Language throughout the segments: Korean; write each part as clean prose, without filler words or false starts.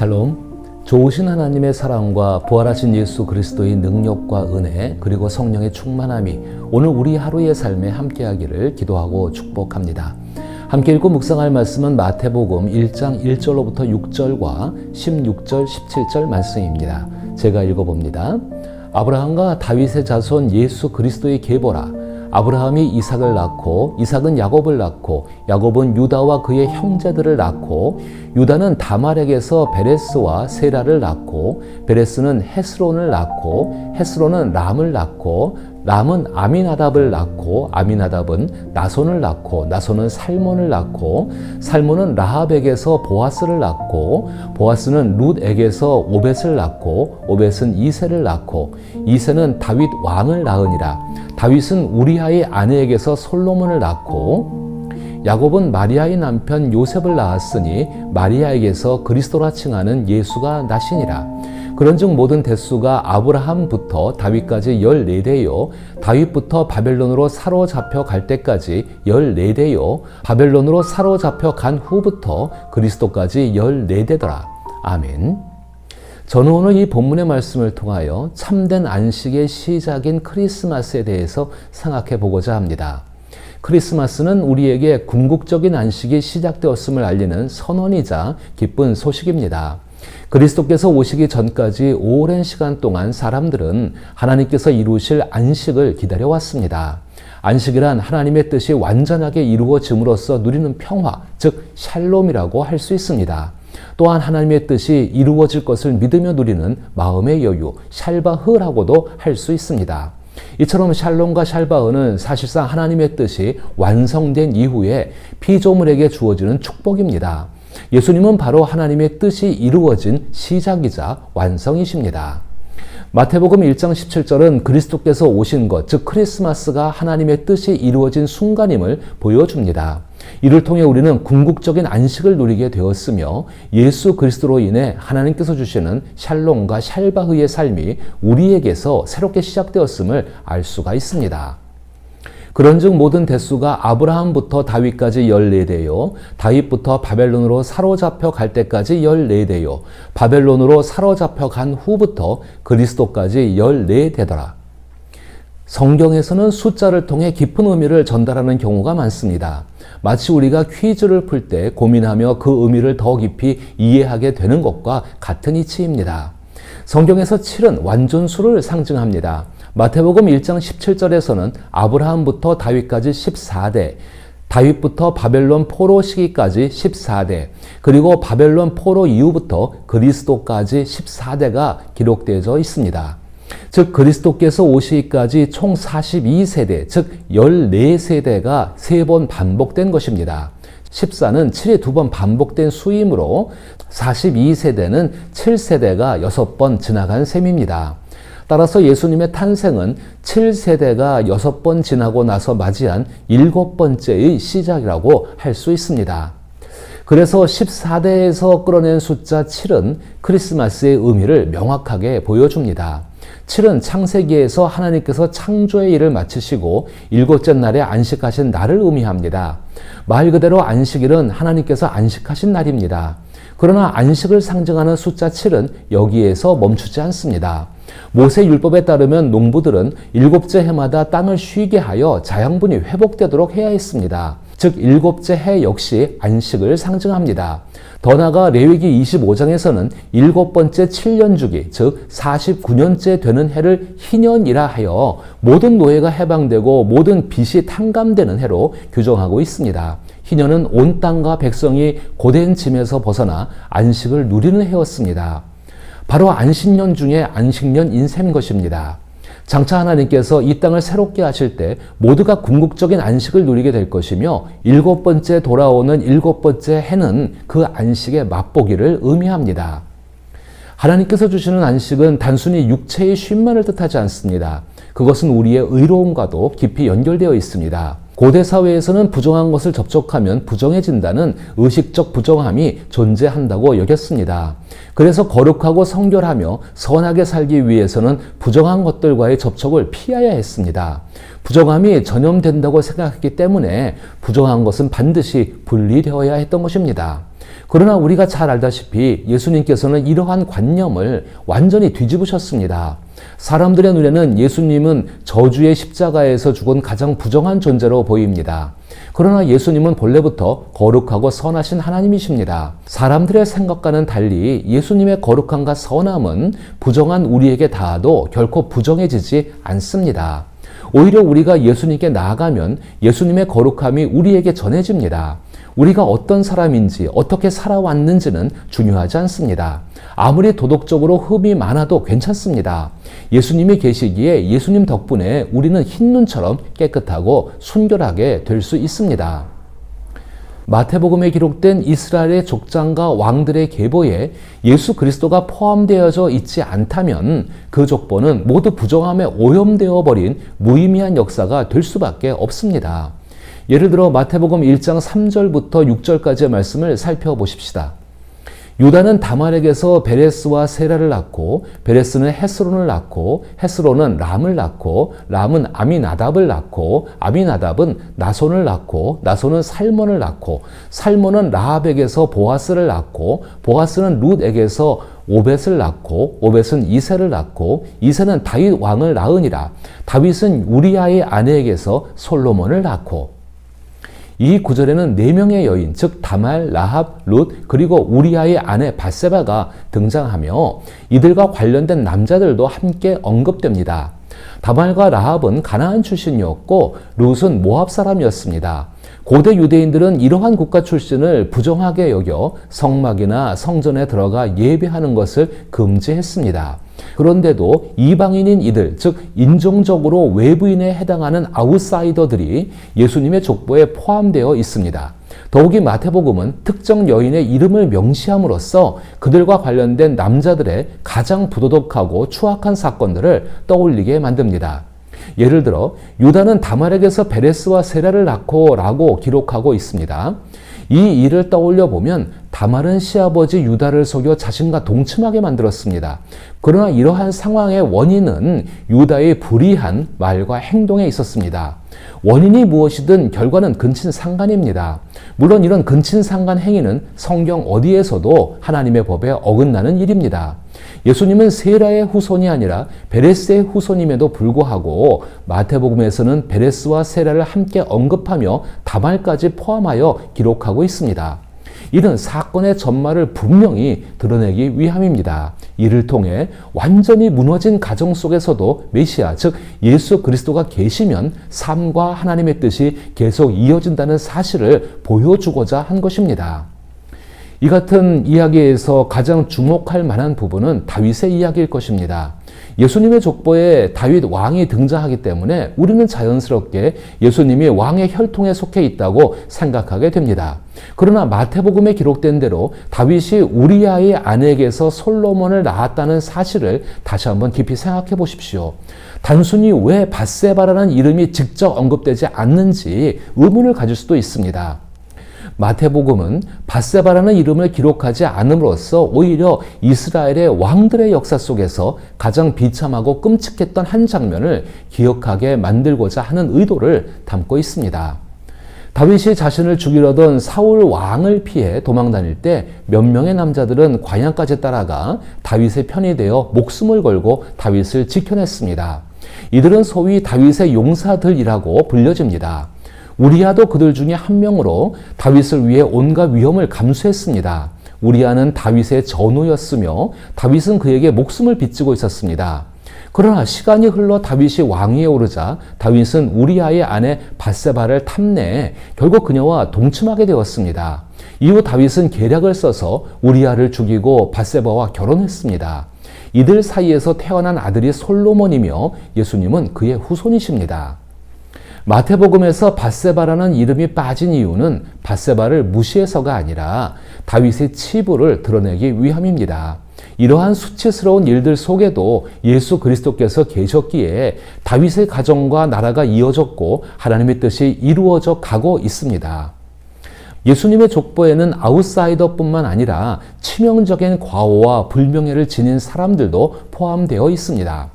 샬롬. 좋으신 하나님의 사랑과 부활하신 예수 그리스도의 능력과 은혜 그리고 성령의 충만함이 오늘 우리 하루의 삶에 함께하기를 기도하고 축복합니다. 함께 읽고 묵상할 말씀은 마태복음 1장 1절로부터 6절과 16절, 17절 말씀입니다. 제가 읽어봅니다. 아브라함과 다윗의 자손 예수 그리스도의 계보라. 아브라함이 이삭을 낳고 이삭은 야곱을 낳고 야곱은 유다와 그의 형제들을 낳고 유다는 다말에게서 베레스와 세라를 낳고 베레스는 헤스론을 낳고 헤스론은 람을 낳고 람은 아미나답을 낳고 아미나답은 나손을 낳고 나손은 살몬을 낳고 살몬은 라합에게서 보아스를 낳고 보아스는 룻에게서 오벳을 낳고 오벳은 이새를 낳고 이새는 다윗 왕을 낳으니라. 다윗은 우리아의 아내에게서 솔로몬을 낳고 야곱은 마리아의 남편 요셉을 낳았으니 마리아에게서 그리스도라 칭하는 예수가 나시니라. 그런즉 모든 대수가 아브라함부터 다윗까지 14대요 다윗부터 바벨론으로 사로잡혀 갈 때까지 14대요 바벨론으로 사로잡혀 간 후부터 그리스도까지 14대더라. 아멘. 저는 오늘 이 본문의 말씀을 통하여 참된 안식의 시작인 크리스마스에 대해서 생각해 보고자 합니다. 크리스마스는 우리에게 궁극적인 안식이 시작되었음을 알리는 선언이자 기쁜 소식입니다. 그리스도께서 오시기 전까지 오랜 시간 동안 사람들은 하나님께서 이루실 안식을 기다려왔습니다. 안식이란 하나님의 뜻이 완전하게 이루어짐으로써 누리는 평화, 즉 샬롬이라고 할 수 있습니다. 또한 하나님의 뜻이 이루어질 것을 믿으며 누리는 마음의 여유, 샬바흐라고도 할 수 있습니다. 이처럼 샬롬과 샬바흐는 사실상 하나님의 뜻이 완성된 이후에 피조물에게 주어지는 축복입니다. 예수님은 바로 하나님의 뜻이 이루어진 시작이자 완성이십니다. 마태복음 1장 17절은 그리스도께서 오신 것, 즉 크리스마스가 하나님의 뜻이 이루어진 순간임을 보여줍니다. 이를 통해 우리는 궁극적인 안식을 누리게 되었으며 예수 그리스도로 인해 하나님께서 주시는 샬롬과 샬바흐의 삶이 우리에게서 새롭게 시작되었음을 알 수가 있습니다. 그런즉 모든 대수가 아브라함부터 다윗까지 14대요 다윗부터 바벨론으로 사로잡혀 갈 때까지 14대요 바벨론으로 사로잡혀 간 후부터 그리스도까지 14대더라. 성경에서는 숫자를 통해 깊은 의미를 전달하는 경우가 많습니다. 마치 우리가 퀴즈를 풀 때 고민하며 그 의미를 더 깊이 이해하게 되는 것과 같은 이치입니다. 성경에서 7은 완전수를 상징합니다. 마태복음 1장 17절에서는 아브라함부터 다윗까지 14대, 다윗부터 바벨론 포로 시기까지 14대, 그리고 바벨론 포로 이후부터 그리스도까지 14대가 기록되어 있습니다. 즉 그리스도께서 오시기까지 총 42세대, 즉 14세대가 3번 반복된 것입니다. 14는 7이 2번 반복된 수이므로 42세대는 7세대가 6번 지나간 셈입니다. 따라서 예수님의 탄생은 7세대가 6번 지나고 나서 맞이한 7번째의 시작이라고 할 수 있습니다. 그래서 14대에서 끌어낸 숫자 7은 크리스마스의 의미를 명확하게 보여줍니다. 7은 창세기에서 하나님께서 창조의 일을 마치시고 7째 날에 안식하신 날을 의미합니다. 말 그대로 안식일은 하나님께서 안식하신 날입니다. 그러나 안식을 상징하는 숫자 7은 여기에서 멈추지 않습니다. 모세 율법에 따르면 농부들은 7째 해마다 땅을 쉬게 하여 자양분이 회복되도록 해야 했습니다. 즉 7째 해 역시 안식을 상징합니다. 더 나아가 레위기 25장에서는 7번째 7년 주기, 즉 49년째 되는 해를 희년이라 하여 모든 노예가 해방되고 모든 빚이 탕감되는 해로 규정하고 있습니다. 희년은 온 땅과 백성이 고된 짐에서 벗어나 안식을 누리는 해였습니다. 바로 안식년 중에 안식년인 셈인 것입니다. 장차 하나님께서 이 땅을 새롭게 하실 때 모두가 궁극적인 안식을 누리게 될 것이며 7번째 돌아오는 7번째 해는 그 안식의 맛보기를 의미합니다. 하나님께서 주시는 안식은 단순히 육체의 쉼만을 뜻하지 않습니다. 그것은 우리의 의로움과도 깊이 연결되어 있습니다. 고대 사회에서는 부정한 것을 접촉하면 부정해진다는 의식적 부정함이 존재한다고 여겼습니다. 그래서 거룩하고 성결하며 선하게 살기 위해서는 부정한 것들과의 접촉을 피해야 했습니다. 부정함이 전염된다고 생각했기 때문에 부정한 것은 반드시 분리되어야 했던 것입니다. 그러나 우리가 잘 알다시피 예수님께서는 이러한 관념을 완전히 뒤집으셨습니다. 사람들의 눈에는 예수님은 저주의 십자가에서 죽은 가장 부정한 존재로 보입니다. 그러나 예수님은 본래부터 거룩하고 선하신 하나님이십니다. 사람들의 생각과는 달리 예수님의 거룩함과 선함은 부정한 우리에게 닿아도 결코 부정해지지 않습니다. 오히려 우리가 예수님께 나아가면 예수님의 거룩함이 우리에게 전해집니다. 우리가 어떤 사람인지 어떻게 살아왔는지는 중요하지 않습니다. 아무리 도덕적으로 흠이 많아도 괜찮습니다. 예수님이 계시기에 예수님 덕분에 우리는 흰눈처럼 깨끗하고 순결하게 될 수 있습니다. 마태복음에 기록된 이스라엘의 족장과 왕들의 계보에 예수 그리스도가 포함되어져 있지 않다면 그 족보는 모두 부정함에 오염되어 버린 무의미한 역사가 될 수밖에 없습니다. 예를 들어 마태복음 1장 3절부터 6절까지의 말씀을 살펴보십시다. 유다는 다말에게서 베레스와 세라를 낳고 베레스는 헤스론을 낳고 헤스론은 람을 낳고 람은 아미나답을 낳고 아미나답은 나손을 낳고 나손은 살몬을 낳고 살몬은 라합에게서 보아스를 낳고 보아스는 룻에게서 오벳을 낳고 오벳은 이새를 낳고 이새는 다윗 왕을 낳으니라. 다윗은 우리아의 아내에게서 솔로몬을 낳고. 이 구절에는 4명의 여인, 즉 다말, 라합, 룻, 그리고 우리아의 아내 밧세바가 등장하며 이들과 관련된 남자들도 함께 언급됩니다. 다말과 라합은 가나안 출신이었고 룻은 모압 사람이었습니다. 고대 유대인들은 이러한 국가 출신을 부정하게 여겨 성막이나 성전에 들어가 예배하는 것을 금지했습니다. 그런데도 이방인인 이들, 즉 인종적으로 외부인에 해당하는 아웃사이더들이 예수님의 족보에 포함되어 있습니다. 더욱이 마태복음은 특정 여인의 이름을 명시함으로써 그들과 관련된 남자들의 가장 부도덕하고 추악한 사건들을 떠올리게 만듭니다. 예를 들어 유다는 다말에게서 베레스와 세라를 낳고 라고 기록하고 있습니다. 이 일을 떠올려 보면 다말은 시아버지 유다를 속여 자신과 동침하게 만들었습니다. 그러나 이러한 상황의 원인은 유다의 불의한 말과 행동에 있었습니다. 원인이 무엇이든 결과는 근친상간입니다. 물론 이런 근친상간 행위는 성경 어디에서도 하나님의 법에 어긋나는 일입니다. 예수님은 세라의 후손이 아니라 베레스의 후손임에도 불구하고 마태복음에서는 베레스와 세라를 함께 언급하며 다말까지 포함하여 기록하고 있습니다. 이는 사건의 전말을 분명히 드러내기 위함입니다. 이를 통해 완전히 무너진 가정 속에서도 메시아, 즉 예수 그리스도가 계시면 삶과 하나님의 뜻이 계속 이어진다는 사실을 보여주고자 한 것입니다. 이 같은 이야기에서 가장 주목할 만한 부분은 다윗의 이야기일 것입니다. 예수님의 족보에 다윗 왕이 등장하기 때문에 우리는 자연스럽게 예수님이 왕의 혈통에 속해 있다고 생각하게 됩니다. 그러나 마태복음에 기록된 대로 다윗이 우리아의 아내에게서 솔로몬을 낳았다는 사실을 다시 한번 깊이 생각해 보십시오. 단순히 왜 밧세바라는 이름이 직접 언급되지 않는지 의문을 가질 수도 있습니다. 마태복음은 밧세바라는 이름을 기록하지 않음으로써 오히려 이스라엘의 왕들의 역사 속에서 가장 비참하고 끔찍했던 한 장면을 기억하게 만들고자 하는 의도를 담고 있습니다. 다윗이 자신을 죽이려던 사울 왕을 피해 도망다닐 때 몇 명의 남자들은 광야까지 따라가 다윗의 편이 되어 목숨을 걸고 다윗을 지켜냈습니다. 이들은 소위 다윗의 용사들이라고 불려집니다. 우리아도 그들 중에 한 명으로 다윗을 위해 온갖 위험을 감수했습니다. 우리아는 다윗의 전우였으며 다윗은 그에게 목숨을 빚지고 있었습니다. 그러나 시간이 흘러 다윗이 왕위에 오르자 다윗은 우리아의 아내 밧세바를 탐내해 결국 그녀와 동침하게 되었습니다. 이후 다윗은 계략을 써서 우리아를 죽이고 밧세바와 결혼했습니다. 이들 사이에서 태어난 아들이 솔로몬이며 예수님은 그의 후손이십니다. 마태복음에서 밧세바라는 이름이 빠진 이유는 밧세바를 무시해서가 아니라 다윗의 치부를 드러내기 위함입니다. 이러한 수치스러운 일들 속에도 예수 그리스도께서 계셨기에 다윗의 가정과 나라가 이어졌고 하나님의 뜻이 이루어져 가고 있습니다. 예수님의 족보에는 아웃사이더뿐만 아니라 치명적인 과오와 불명예를 지닌 사람들도 포함되어 있습니다.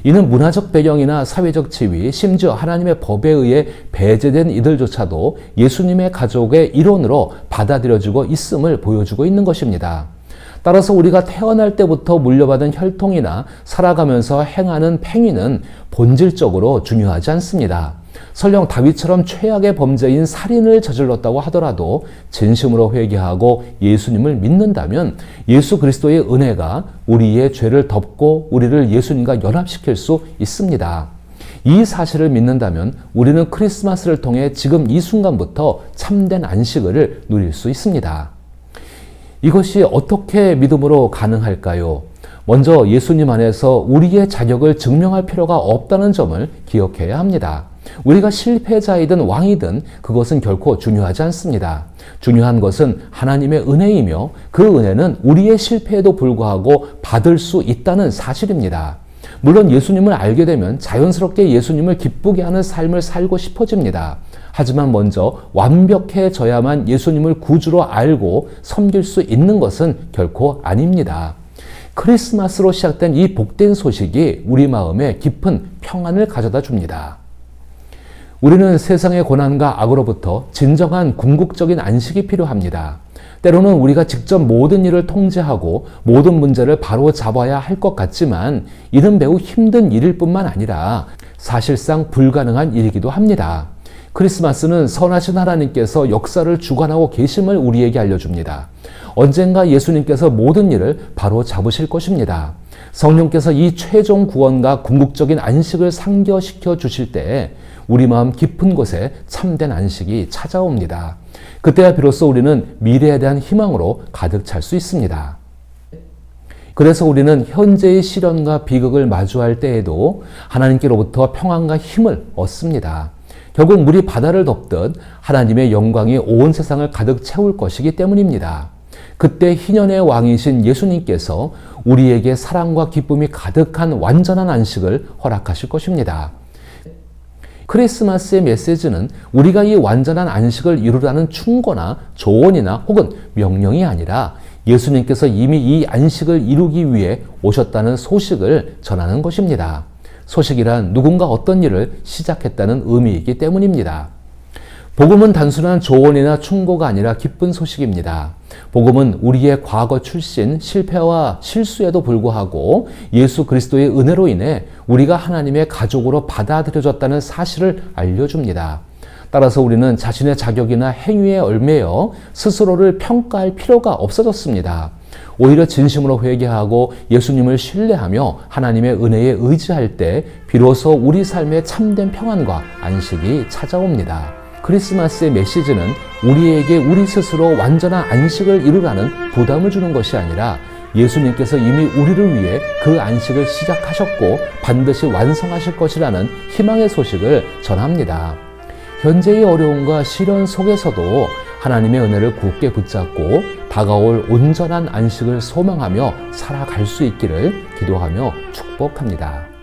이는 문화적 배경이나 사회적 지위, 심지어 하나님의 법에 의해 배제된 이들조차도 예수님의 가족의 일원으로 받아들여지고 있음을 보여주고 있는 것입니다. 따라서 우리가 태어날 때부터 물려받은 혈통이나 살아가면서 행하는 행위는 본질적으로 중요하지 않습니다. 설령 다윗처럼 최악의 범죄인 살인을 저질렀다고 하더라도 진심으로 회개하고 예수님을 믿는다면 예수 그리스도의 은혜가 우리의 죄를 덮고 우리를 예수님과 연합시킬 수 있습니다. 이 사실을 믿는다면 우리는 크리스마스를 통해 지금 이 순간부터 참된 안식을 누릴 수 있습니다. 이것이 어떻게 믿음으로 가능할까요? 먼저 예수님 안에서 우리의 자격을 증명할 필요가 없다는 점을 기억해야 합니다. 우리가 실패자이든 왕이든 그것은 결코 중요하지 않습니다. 중요한 것은 하나님의 은혜이며 그 은혜는 우리의 실패에도 불구하고 받을 수 있다는 사실입니다. 물론 예수님을 알게 되면 자연스럽게 예수님을 기쁘게 하는 삶을 살고 싶어집니다. 하지만 먼저 완벽해져야만 예수님을 구주로 알고 섬길 수 있는 것은 결코 아닙니다. 크리스마스로 시작된 이 복된 소식이 우리 마음에 깊은 평안을 가져다 줍니다. 우리는 세상의 고난과 악으로부터 진정한 궁극적인 안식이 필요합니다. 때로는 우리가 직접 모든 일을 통제하고 모든 문제를 바로 잡아야 할 것 같지만 이는 매우 힘든 일일 뿐만 아니라 사실상 불가능한 일이기도 합니다. 크리스마스는 선하신 하나님께서 역사를 주관하고 계심을 우리에게 알려줍니다. 언젠가 예수님께서 모든 일을 바로 잡으실 것입니다. 성령께서 이 최종 구원과 궁극적인 안식을 상기시켜 주실 때 우리 마음 깊은 곳에 참된 안식이 찾아옵니다. 그때야 비로소 우리는 미래에 대한 희망으로 가득 찰 수 있습니다. 그래서 우리는 현재의 시련과 비극을 마주할 때에도 하나님께로부터 평안과 힘을 얻습니다. 결국 물이 바다를 덮듯 하나님의 영광이 온 세상을 가득 채울 것이기 때문입니다. 그때 희년의 왕이신 예수님께서 우리에게 사랑과 기쁨이 가득한 완전한 안식을 허락하실 것입니다. 크리스마스의 메시지는 우리가 이 완전한 안식을 이루라는 충고나 조언이나 혹은 명령이 아니라 예수님께서 이미 이 안식을 이루기 위해 오셨다는 소식을 전하는 것입니다. 소식이란 누군가 어떤 일을 시작했다는 의미이기 때문입니다. 복음은 단순한 조언이나 충고가 아니라 기쁜 소식입니다. 복음은 우리의 과거 출신, 실패와 실수에도 불구하고 예수 그리스도의 은혜로 인해 우리가 하나님의 가족으로 받아들여졌다는 사실을 알려줍니다. 따라서 우리는 자신의 자격이나 행위에 얽매여 스스로를 평가할 필요가 없어졌습니다. 오히려 진심으로 회개하고 예수님을 신뢰하며 하나님의 은혜에 의지할 때 비로소 우리 삶에 참된 평안과 안식이 찾아옵니다. 크리스마스의 메시지는 우리에게 우리 스스로 완전한 안식을 이루라는 부담을 주는 것이 아니라 예수님께서 이미 우리를 위해 그 안식을 시작하셨고 반드시 완성하실 것이라는 희망의 소식을 전합니다. 현재의 어려움과 시련 속에서도 하나님의 은혜를 굳게 붙잡고 다가올 온전한 안식을 소망하며 살아갈 수 있기를 기도하며 축복합니다.